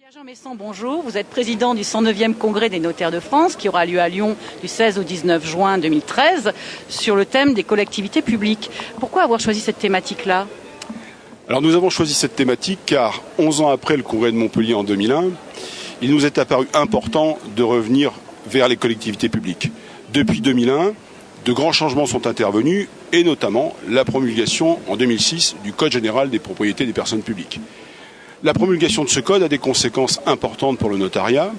Pierre-Jean Messon, bonjour. Vous êtes président du 109e Congrès des notaires de France qui aura lieu à Lyon du 16 au 19 juin 2013 sur le thème des collectivités publiques. Pourquoi avoir choisi cette thématique-là ? Alors nous avons choisi cette thématique car 11 ans après le Congrès de Montpellier en 2001, il nous est apparu important de revenir vers les collectivités publiques. Depuis 2001, de grands changements sont intervenus et notamment la promulgation en 2006 du Code général des propriétés des personnes publiques. La promulgation de ce code a des conséquences importantes pour le notariat,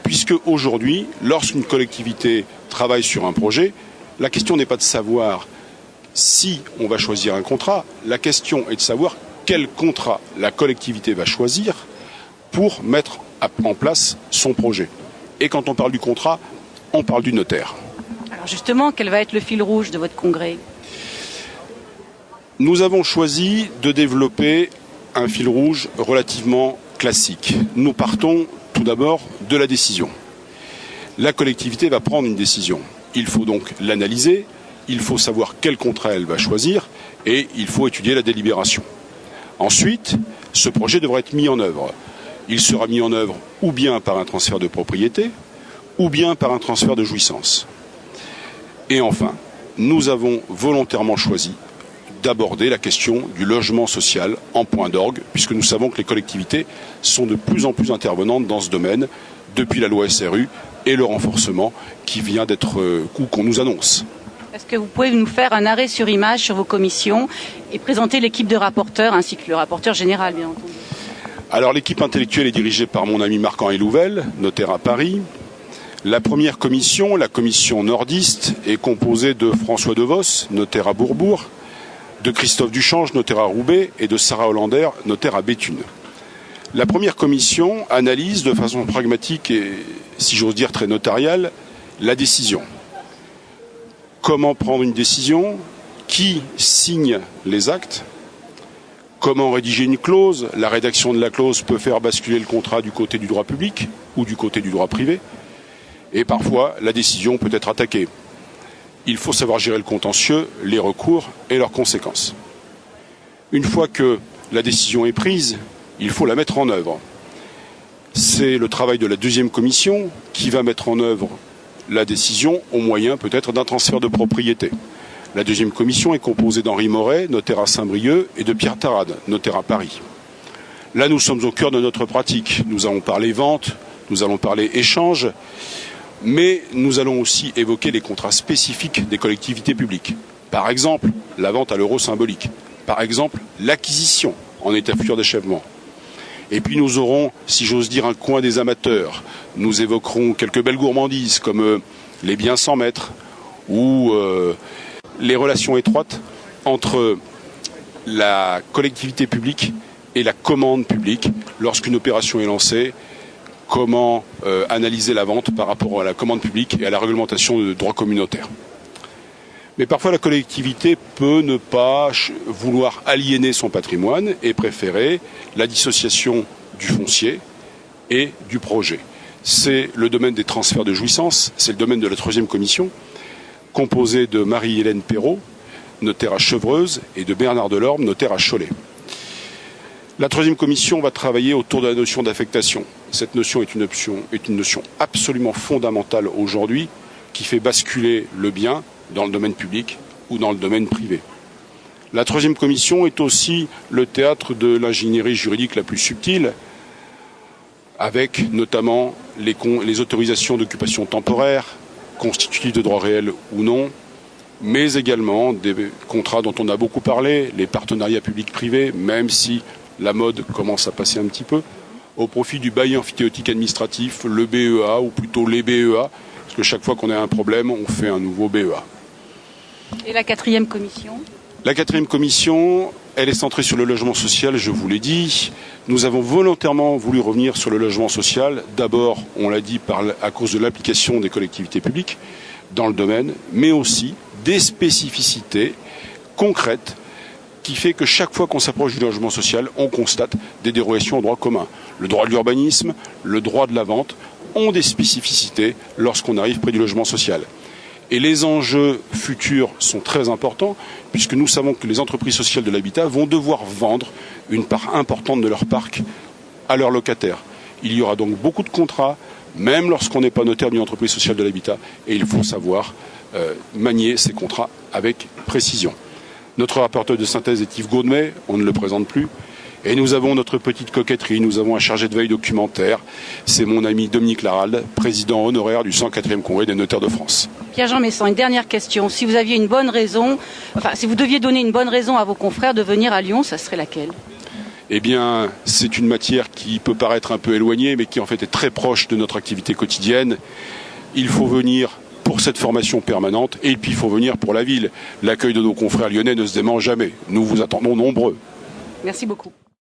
puisque aujourd'hui, lorsqu'une collectivité travaille sur un projet, la question n'est pas de savoir si on va choisir un contrat, la question est de savoir quel contrat la collectivité va choisir pour mettre en place son projet. Et quand on parle du contrat, on parle du notaire. Alors justement, quel va être le fil rouge de votre congrès ? Nous avons choisi de développer un fil rouge relativement classique. Nous partons tout d'abord de la décision. La collectivité va prendre une décision. Il faut donc l'analyser, il faut savoir quel contrat elle va choisir et il faut étudier la délibération. Ensuite, ce projet devra être mis en œuvre. Il sera mis en œuvre ou bien par un transfert de propriété ou bien par un transfert de jouissance. Et enfin, nous avons volontairement choisi d'aborder la question du logement social en point d'orgue, puisque nous savons que les collectivités sont de plus en plus intervenantes dans ce domaine depuis la loi SRU et le renforcement qui vient d'être ou qu'on nous annonce. Est-ce que vous pouvez nous faire un arrêt sur image sur vos commissions et présenter l'équipe de rapporteurs ainsi que le rapporteur général, bien entendu ? Alors l'équipe intellectuelle est dirigée par mon ami Marc-Henri Louvel, notaire à Paris. La première commission, la commission nordiste, est composée de François Devos, notaire à Bourbourg, de Christophe Duchange, notaire à Roubaix, et de Sarah Hollander, notaire à Béthune. La première commission analyse de façon pragmatique et, si j'ose dire, très notariale, la décision. Comment prendre une décision ? Qui signe les actes ? Comment rédiger une clause ? La rédaction de la clause peut faire basculer le contrat du côté du droit public ou du côté du droit privé. Et parfois, la décision peut être attaquée. Il faut savoir gérer le contentieux, les recours et leurs conséquences. Une fois que la décision est prise, il faut la mettre en œuvre. C'est le travail de la deuxième commission qui va mettre en œuvre la décision au moyen peut-être d'un transfert de propriété. La deuxième commission est composée d'Henri Moret, notaire à Saint-Brieuc, et de Pierre Tarade, notaire à Paris. Là, nous sommes au cœur de notre pratique. Nous allons parler vente, nous allons parler échange, mais nous allons aussi évoquer les contrats spécifiques des collectivités publiques. Par exemple, la vente à l'euro symbolique. Par exemple, l'acquisition en état futur d'achèvement. Et puis nous aurons, si j'ose dire, un coin des amateurs. Nous évoquerons quelques belles gourmandises comme les biens sans maître ou les relations étroites entre la collectivité publique et la commande publique lorsqu'une opération est lancée. Comment analyser la vente par rapport à la commande publique et à la réglementation de droit communautaire. Mais parfois la collectivité peut ne pas vouloir aliéner son patrimoine et préférer la dissociation du foncier et du projet. C'est le domaine des transferts de jouissance, c'est le domaine de la troisième commission, composée de Marie-Hélène Perrault, notaire à Chevreuse, et de Bernard Delorme, notaire à Cholet. La troisième commission va travailler autour de la notion d'affectation. Cette notion est une notion absolument fondamentale aujourd'hui qui fait basculer le bien dans le domaine public ou dans le domaine privé. La troisième commission est aussi le théâtre de l'ingénierie juridique la plus subtile, avec notamment les autorisations d'occupation temporaire, constitutives de droit réel ou non, mais également des contrats dont on a beaucoup parlé, les partenariats publics-privés, même si la mode commence à passer un petit peu, au profit du bail emphytéotique administratif, le BEA, ou plutôt les BEA, parce que chaque fois qu'on a un problème, on fait un nouveau BEA. Et la quatrième commission ? La quatrième commission, elle est centrée sur le logement social, je vous l'ai dit. Nous avons volontairement voulu revenir sur le logement social. D'abord, on l'a dit, à cause de l'application des collectivités publiques dans le domaine, mais aussi des spécificités concrètes qui fait que chaque fois qu'on s'approche du logement social, on constate des dérogations au droit commun. Le droit de l'urbanisme, le droit de la vente ont des spécificités lorsqu'on arrive près du logement social. Et les enjeux futurs sont très importants, puisque nous savons que les entreprises sociales de l'habitat vont devoir vendre une part importante de leur parc à leurs locataires. Il y aura donc beaucoup de contrats, même lorsqu'on n'est pas notaire d'une entreprise sociale de l'habitat, et il faut savoir manier ces contrats avec précision. Notre rapporteur de synthèse est Yves Gaudemet, on ne le présente plus. Et nous avons notre petite coquetterie, nous avons un chargé de veille documentaire, c'est mon ami Dominique Laralde, président honoraire du 104e Congrès des notaires de France. Pierre-Jean Messan, une dernière question. Si vous aviez une bonne raison, si vous deviez donner une bonne raison à vos confrères de venir à Lyon, ça serait laquelle ? Eh bien, c'est une matière qui peut paraître un peu éloignée, mais qui en fait est très proche de notre activité quotidienne. Il faut venir pour cette formation permanente, et puis il faut venir pour la ville. L'accueil de nos confrères lyonnais ne se dément jamais. Nous vous attendons nombreux. Merci beaucoup.